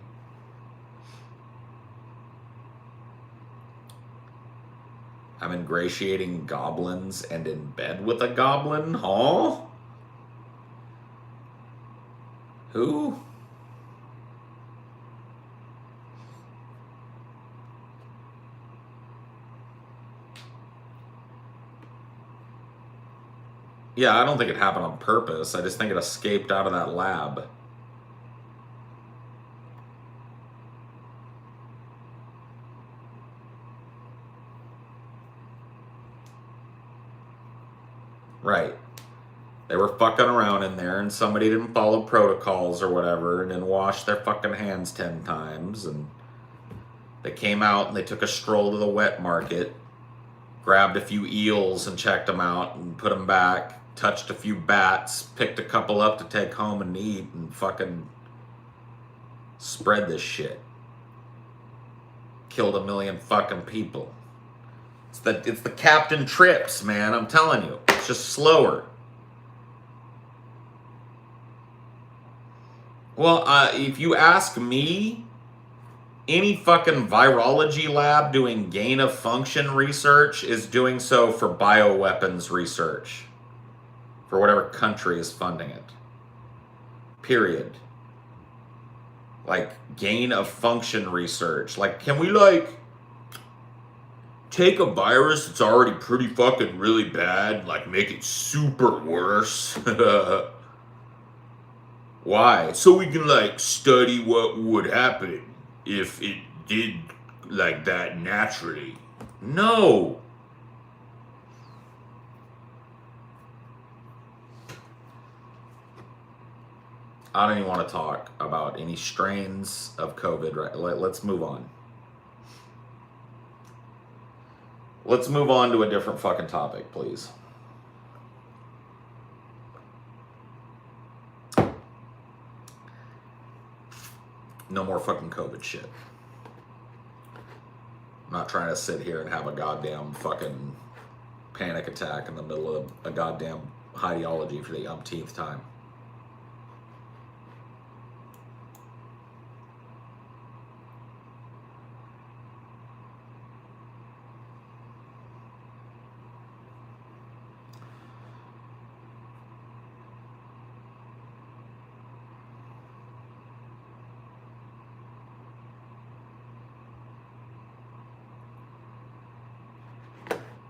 I'm ingratiating goblins and in bed with a goblin? Huh? Who? Yeah, I don't think it happened on purpose. I just think it escaped out of that lab. Right. They were fucking around in there and somebody didn't follow protocols or whatever and didn't wash their fucking hands 10 times. And they came out and they took a stroll to the wet market, grabbed a few eels and checked them out and put them back, touched a few bats, picked a couple up to take home and eat, and fucking spread this shit. Killed 1 million fucking people. It's the Captain Trips, man. I'm telling you. It's just slower. Well, if you ask me, any fucking virology lab doing gain-of-function research is doing so for bioweapons research. For whatever country is funding it. Period. Like, gain-of-function research. Like, can we, like, take a virus that's already pretty fucking really bad, like, make it super worse? Why? So we can, like, study what would happen if it did like that naturally. No. I don't even want to talk about any strains of COVID. Right? Let's move on. Let's move on to a different fucking topic, please. No more fucking COVID shit. I'm not trying to sit here and have a goddamn fucking panic attack in the middle of a goddamn Highdeology for the umpteenth time.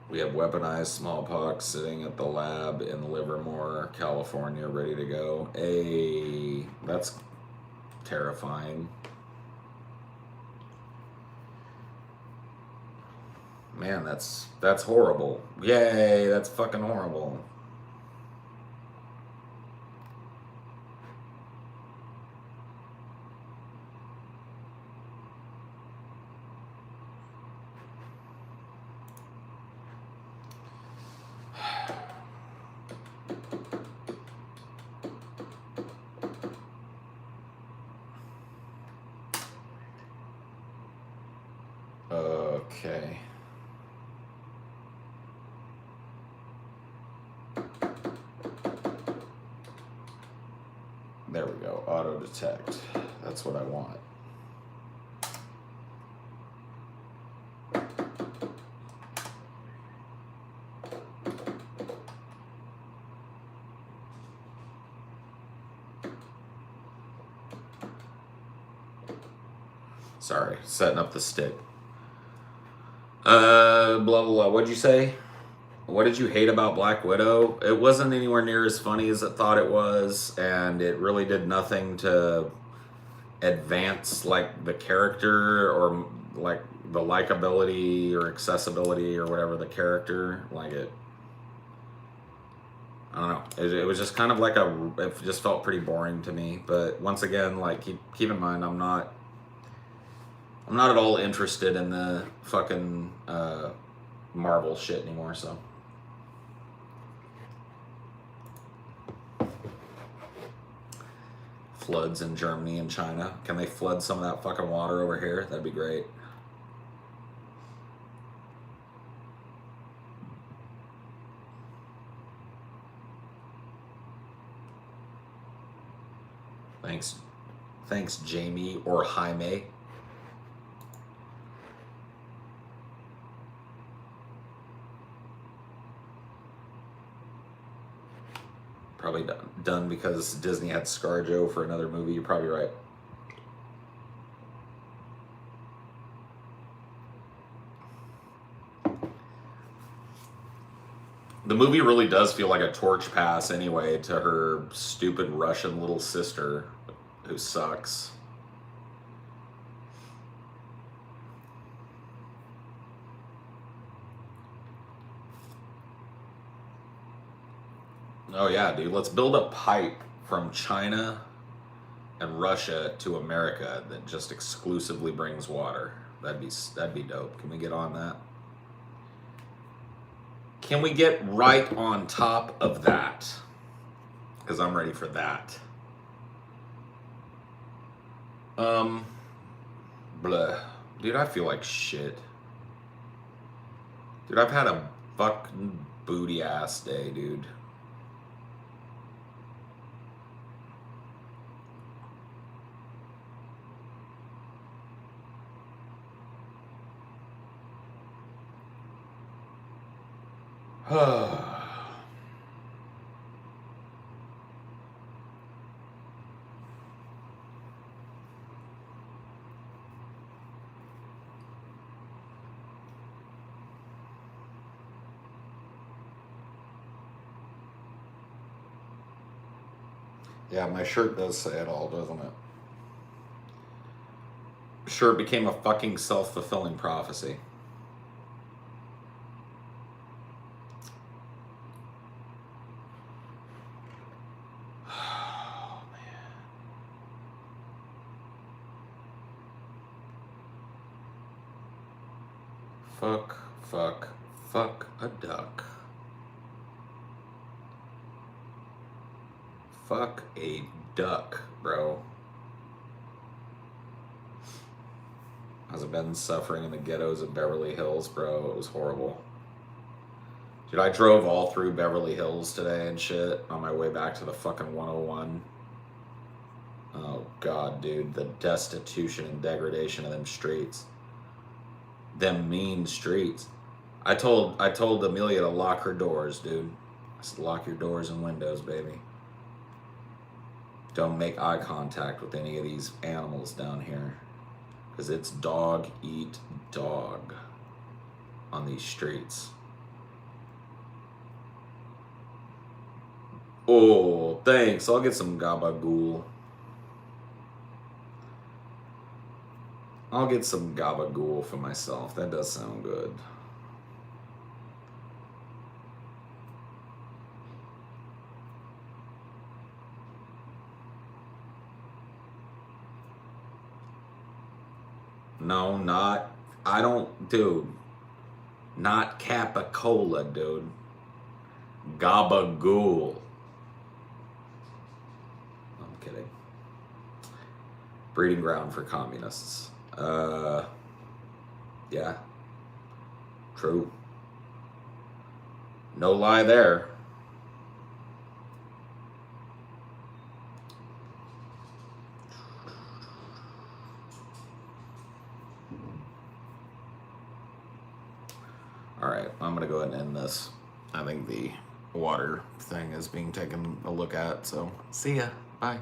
We have weaponized smallpox sitting at the lab in Livermore, California, ready to go. That's terrifying. Man, that's horrible. Yay, that's fucking horrible. Okay. There we go. Auto detect. That's what I want. Sorry, setting up the stick. Blah blah blah. What'd you say? What did you hate about Black Widow? It wasn't anywhere near as funny as it thought it was, and it really did nothing to advance like the character or like the likability or accessibility or whatever the character. Like it, I don't know. It was just kind of like it just felt pretty boring to me. But once again, like keep in mind, I'm not at all interested in the fucking Marvel shit anymore. So. Floods in Germany and China. Can they flood some of that fucking water over here? That'd be great. Thanks, Jamie or Jaime. Probably done because Disney had ScarJo for another movie. You're probably right. The movie really does feel like a torch pass anyway to her stupid Russian little sister who sucks. Oh yeah, dude. Let's build a pipe from China and Russia to America that just exclusively brings water. That'd be dope. Can we get on that? Can we get right on top of that? Because I'm ready for that. Blah. Dude, I feel like shit. Dude, I've had a fucking booty ass day, dude. Yeah, my shirt does say it all, doesn't it? Sure, it became a fucking self-fulfilling prophecy. Oh, man. Fuck a duck. Fuck a duck, bro. Has it been suffering in the ghettos of Beverly Hills, bro? It was horrible. Dude, I drove all through Beverly Hills today and shit on my way back to the fucking 101. Oh god, dude, the destitution and degradation of them streets. Them mean streets. I told Amelia to lock her doors, dude. I said, lock your doors and windows, baby. Don't make eye contact with any of these animals down here. Because it's dog eat dog on these streets. Oh, thanks. I'll get some gabagool. I'll get some gabagool for myself. That does sound good. No, not. I don't, dude. Not Capicola, dude. Gabagool. I'm kidding. Breeding ground for communists. Yeah. True. No lie there. All right, I'm gonna go ahead and end this. I think the water thing is being taken a look at, so see ya. Bye.